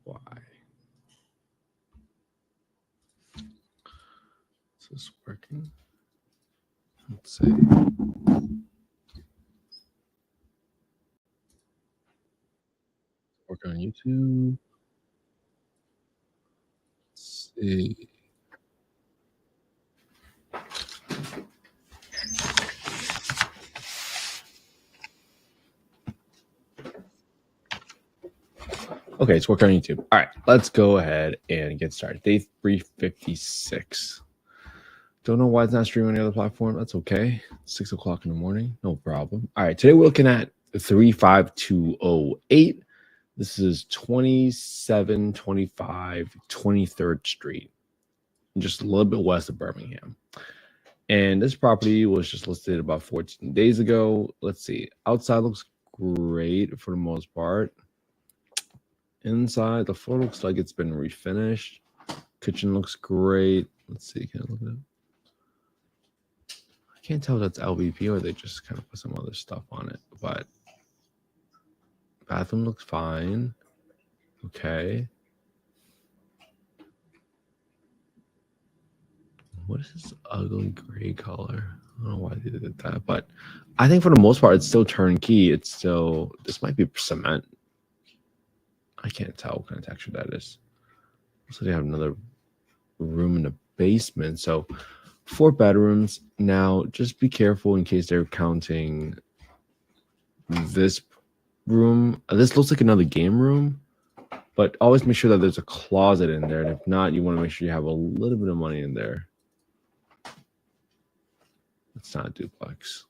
Why? Is this working? Let's see. Work on YouTube. Let's see. Okay, it's working on YouTube. All right, let's go ahead and get started. Day 356. Don't know why it's not streaming on any other platform. That's okay. 6 o'clock in the morning, no problem. All right, today we're looking at 35208. This is 2725 23rd Street, just a little bit west of Birmingham. And this property was just listed about 14 days ago. Let's see. Outside looks great for the most part. Inside, the floor looks like it's been refinished. Kitchen looks great. Let's see. Can I look at it? I can't tell if that's LVP or they just kind of put some other stuff on it. But bathroom looks fine. Okay. What is this ugly gray color? I don't know why they did that, but I think for the most part, it's still turnkey. It's still, this might be cement. I can't tell what kind of texture that is. So they have another room in the basement. So 4 bedrooms. Now, just be careful in case they're counting this room. This looks like another game room, but always make sure that there's a closet in there. And if not, you want to make sure you have a little bit of money in there. It's not a duplex.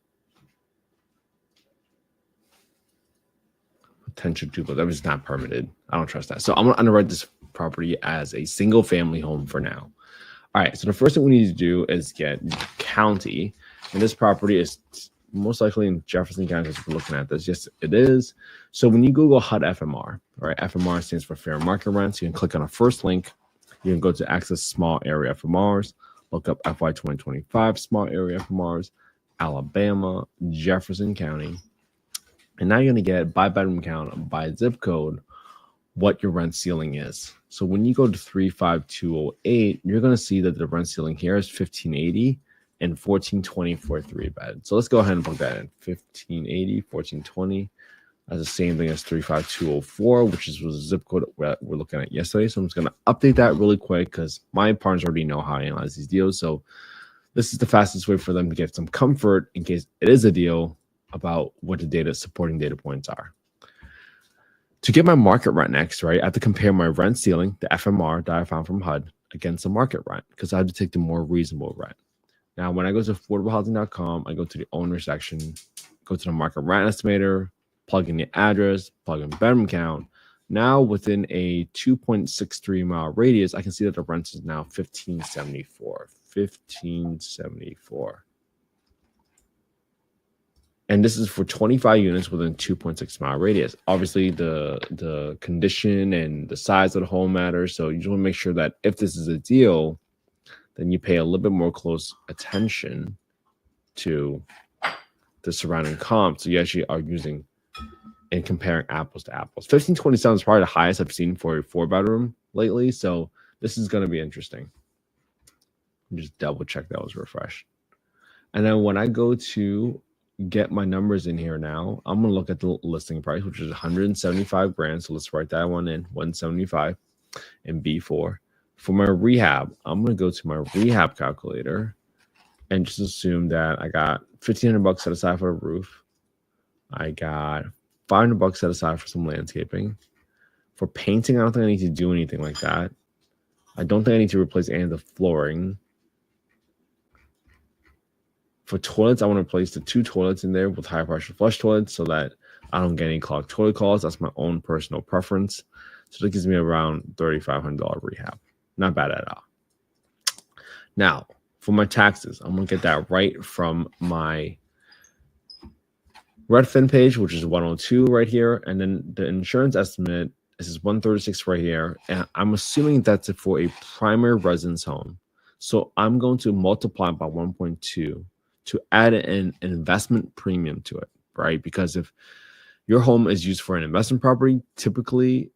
Potential duplex. That was not permitted. I don't trust that. So I'm going to underwrite this property as a single family home for now. All right. So the first thing we need to do is get county. And this property is most likely in Jefferson County. As we're looking at this. Yes, it is. So when you Google HUD FMR, right? FMR stands for fair market rents. You can click on a first link. You can go to access small area FMRs. Look up FY 2025 small area FMRs, Alabama, Jefferson County. And now you're going to get by bedroom count, by zip code, what your rent ceiling is. So when you go to 35208, you're going to see that the rent ceiling here is 1580 and 1420 for a 3-bed. So let's go ahead and plug that in. 1580, 1420. That's the same thing as 35204, which is the zip code we're looking at yesterday. So I'm just going to update that really quick because my partners already know how I analyze these deals. So this is the fastest way for them to get some comfort in case it is a deal about what the data supporting data points are. To get my market rent next, right, I have to compare my rent ceiling, the FMR that I found from HUD, against the market rent because I have to take the more reasonable rent. Now, when I go to affordablehousing.com, I go to the owner section, go to the market rent estimator, plug in the address, plug in bedroom count. Now, within a 2.63 mile radius, I can see that the rent is now 1574. 1574. And this is for 25 units within 2.6 mile radius. Obviously, the condition and the size of the home matters. So you just want to make sure that if this is a deal, then you pay a little bit more close attention to the surrounding comps. So you actually are using and comparing apples to apples. 1527 is probably the highest I've seen for a 4-bedroom lately. So this is going to be interesting. Just double check that was refreshed. And then when I go to get my numbers in here now, I'm going to look at the listing price, which is 175 grand. So let's write that one in, 175 and B4. For my rehab, I'm going to go to my rehab calculator and just assume that I got $1,500 set aside for a roof. I got $500 set aside for some landscaping. For painting, I don't think I need to do anything like that. I don't think I need to replace any of the flooring. For toilets, I want to replace the 2 toilets in there with high pressure flush toilets so that I don't get any clogged toilet calls. That's my own personal preference. So that gives me around $3,500 rehab. Not bad at all. Now, for my taxes, I'm going to get that right from my Redfin page, which is 102 right here. And then the insurance estimate, this is 136 right here. And I'm assuming that's for a primary residence home. So I'm going to multiply by 1.2 to add an investment premium to it, right? Because if your home is used for an investment property, typically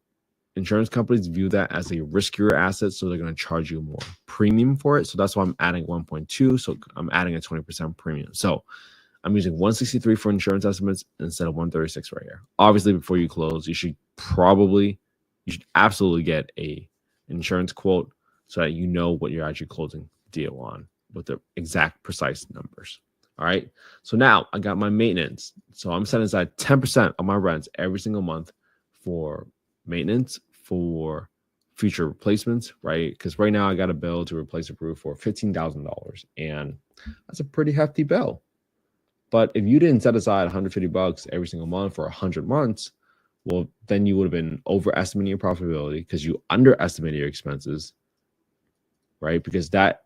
insurance companies view that as a riskier asset, so they're going to charge you more premium for it. So that's why I'm adding 1.2. So I'm adding a 20% premium. So I'm using 163 for insurance estimates instead of 136 right here. Obviously, before you close, you should absolutely get a insurance quote so that you know what you're actually closing deal on with the exact precise numbers. All right. So now I got my maintenance. So I'm setting aside 10% of my rents every single month for maintenance, for future replacements, right? Because right now I got a bill to replace a roof for $15,000, and that's a pretty hefty bill. But if you didn't set aside $150 every single month for 100 months, well, then you would have been overestimating your profitability because you underestimated your expenses, right? Because that,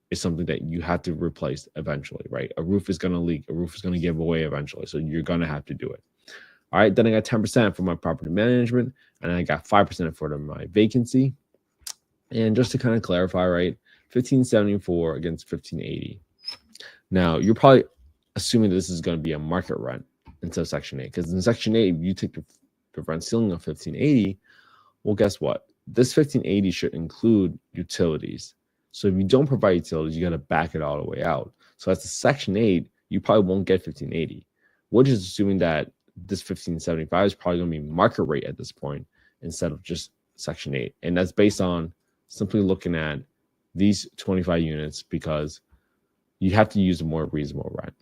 is something that you have to replace eventually, right? A roof is going to leak. A roof is going to give away eventually. So you're going to have to do it. All right. Then I got 10% for my property management, and I got 5% for my vacancy. And just to kind of clarify, right, 1574 against 1580. Now, you're probably assuming that this is going to be a market rent instead of Section 8, because in Section 8, if you take the rent ceiling of 1580, well, guess what? This 1580 should include utilities. So if you don't provide utilities, you got to back it all the way out. So as a Section 8, you probably won't get 1580. We're just assuming that this 1575 is probably going to be market rate at this point instead of just Section 8. And that's based on simply looking at these 25 units because you have to use a more reasonable rent.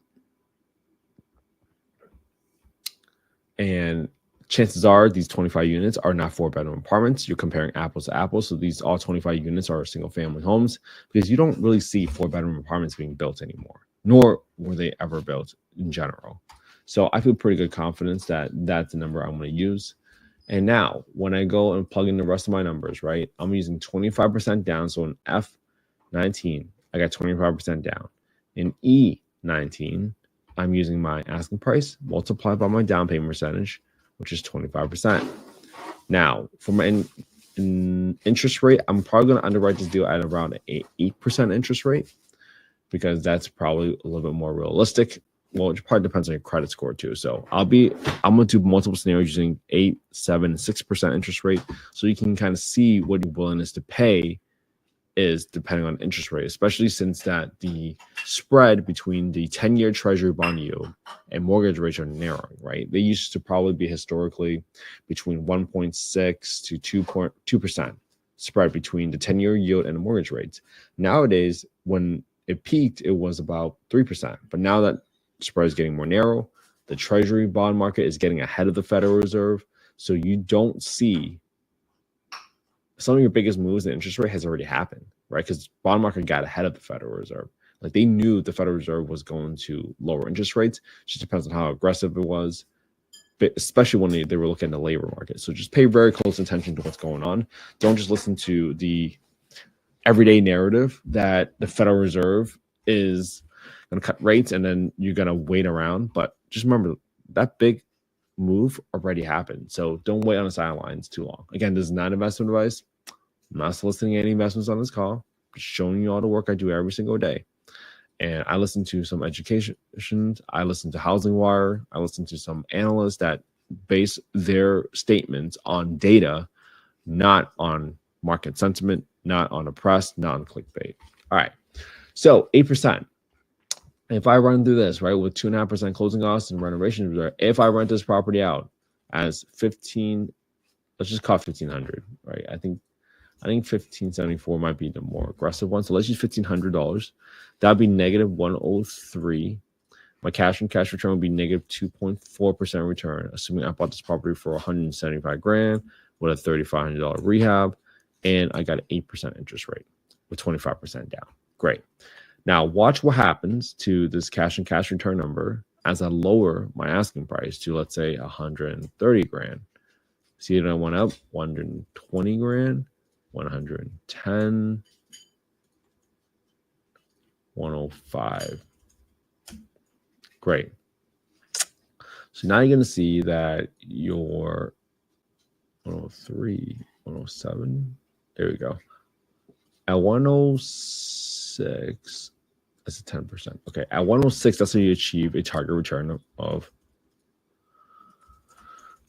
And chances are these 25 units are not 4-bedroom apartments. You're comparing apples to apples. So these all 25 units are single family homes because you don't really see 4-bedroom apartments being built anymore, nor were they ever built in general. So I feel pretty good confidence that that's the number I'm going to use. And now when I go and plug in the rest of my numbers, right, I'm using 25% down. So in F19, I got 25% down. In E19, I'm using my asking price multiplied by my down payment percentage, which is 25%. Now, for my interest rate, I'm probably going to underwrite this deal at around an 8% interest rate because that's probably a little bit more realistic. Well, it probably depends on your credit score too. So I'm going to do multiple scenarios using 8, 7, 6% interest rate, so you can kind of see what your willingness to pay is depending on interest rate, especially since that the spread between the 10-year treasury bond yield and mortgage rates are narrowing, right? They used to probably be historically between 1.6 to 2.2% spread between the 10-year yield and the mortgage rates. Nowadays, when it peaked, it was about 3%. But now that spread is getting more narrow, the treasury bond market is getting ahead of the Federal Reserve. So you don't see some of your biggest moves in interest rate has already happened, right? Because bond market got ahead of the Federal Reserve. Like they knew the Federal Reserve was going to lower interest rates. It just depends on how aggressive it was, but especially when they were looking at the labor market. So just pay very close attention to what's going on. Don't just listen to the everyday narrative that the Federal Reserve is going to cut rates and then you're going to wait around. But just remember that big move already happened. So don't wait on the sidelines too long. Again, this is not investment advice. I'm not soliciting any investments on this call. I'm showing you all the work I do every single day. And I listen to some education. I listen to Housing Wire. I listen to some analysts that base their statements on data, not on market sentiment, not on the press, not on clickbait. All right. So 8%. If I run through this, right, with 2.5% closing costs and renovation reserve, if I rent this property out as 15, let's just call it 1,500, right? I think 1,574 might be the more aggressive one. So let's use $1,500. That'd be negative 103. My cash and cash return would be negative 2.4% return, assuming I bought this property for 175 grand with a $3,500 rehab, and I got an 8% interest rate with 25% down. Great. Now, watch what happens to this cash and cash return number as I lower my asking price to, let's say, 130 grand. See that I went up 120 grand, 110, 105. Great. So now you're going to see that your 103, 107, there we go. At 106, that's a 10%. Okay, at 106, that's when you achieve a target return of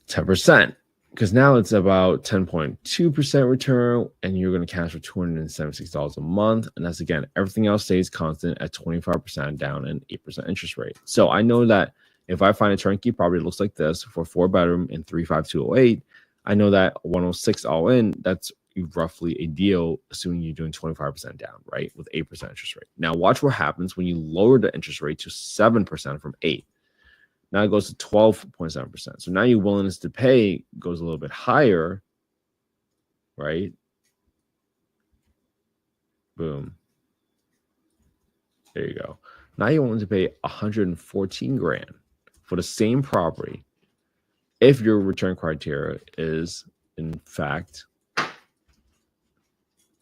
10%. because now it's about 10.2% return, and you're going to cash for $276 a month. And that's, again, everything else stays constant at 25% down and 8% interest rate. So I know that if I find a turnkey property that looks like this for 4-bedroom in 35208, I know that 106 all in, that's roughly a deal, assuming you're doing 25% down, right, with 8% interest rate. Now watch what happens when you lower the interest rate to 7% from 8%. Now it goes to 12.7%. So now your willingness to pay goes a little bit higher, right? Boom. There you go. Now you're willing to pay 114 grand for the same property if your return criteria is, in fact,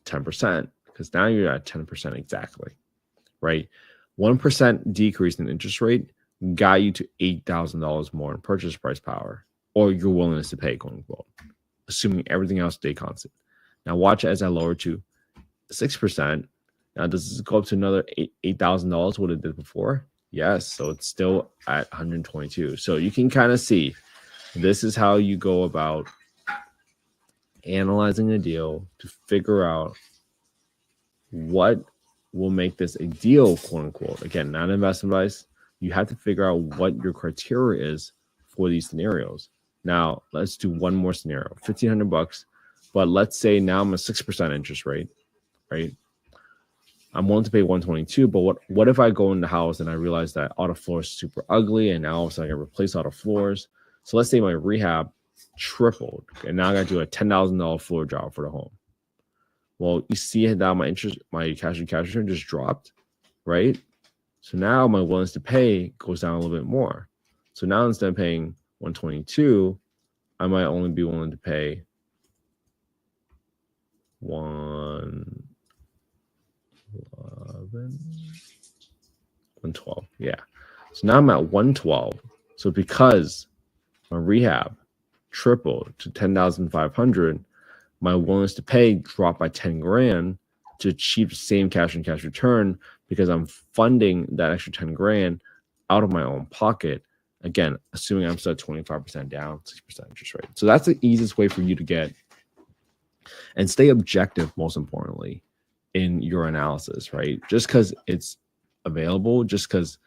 10%, because now you're at 10% exactly, right? 1% decrease in interest rate got you to $8,000 more in purchase price power, or your willingness to pay, quote unquote, assuming everything else stay constant. Now watch as I lower to 6%. Now does this go up to another $8,000 what it did before? Yes, so it's still at 122. So you can kind of see this is how you go about analyzing a deal to figure out what will make this a deal, quote unquote. Again, not investment advice. You have to figure out what your criteria is for these scenarios. Now, let's do one more scenario. $1,500, but let's say now I'm a 6% interest rate, right? I'm willing to pay 122, but what if I go in the house and I realize that all the floors are super ugly, and now all of a sudden I can replace all the floors? So let's say my rehab tripled, and now I got to do a $10,000 floor job for the home. Well, you see how my cash return just dropped, right? So now my willingness to pay goes down a little bit more. So now instead of paying 122, I might only be willing to pay 112. Yeah. So now I'm at 112. So because my rehab tripled to 10,500, my willingness to pay dropped by 10 grand to achieve the same cash and cash return, because I'm funding that extra 10 grand out of my own pocket. Again, assuming I'm still at 25% down, 6% interest rate. So that's the easiest way for you to get and stay objective, most importantly, in your analysis, right? Just because it's available, just because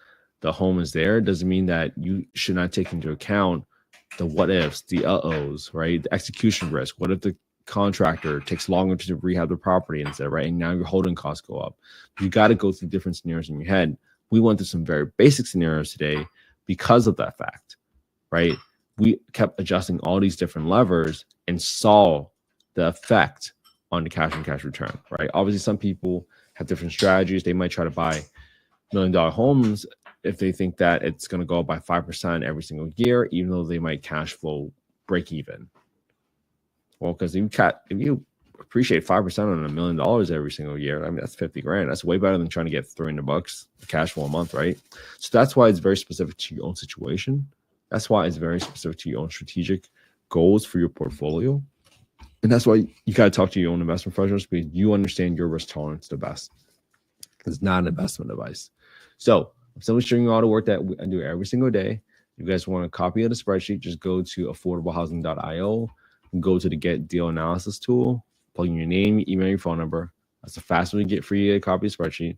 the home is there, doesn't mean that you should not take into account the what ifs, the uh-ohs, right? The execution risk. What if the contractor takes longer to rehab the property instead, right? And now your holding costs go up. You got to go through different scenarios in your head. We went through some very basic scenarios today because of that fact, right? We kept adjusting all these different levers and saw the effect on the cash and cash return, right? Obviously, some people have different strategies. They might try to buy $1 million homes if they think that it's going to go up by 5% every single year, even though they might cash flow break even. Well, because if you appreciate 5% on $1 million every single year, I mean, that's 50 grand. That's way better than trying to get $300 cash flow a month, right? So that's why it's very specific to your own situation. That's why it's very specific to your own strategic goals for your portfolio. And that's why you got to talk to your own investment professionals, because you understand your risk tolerance the best. It's not an investment advice. So I'm still showing you all the work that I do every single day. If you guys want a copy of the spreadsheet, just go to affordablehousing.io. Go to the Get Deal Analysis tool, plug in your name, email, your phone number. That's the fastest way to get free a copy of the spreadsheet.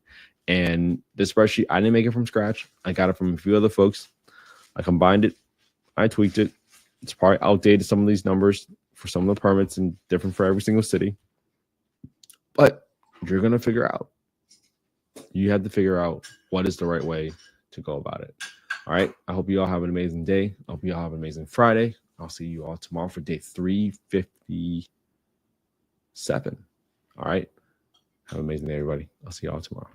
And this spreadsheet, I didn't make it from scratch. I got it from a few other folks. I combined it. I tweaked it. It's probably outdated, some of these numbers for some of the permits, and different for every single city. But you're going to figure out. You have to figure out what is the right way to go about it. All right. I hope you all have an amazing day. I hope you all have an amazing Friday. I'll see you all tomorrow for day 357. All right. Have an amazing day, everybody. I'll see you all tomorrow.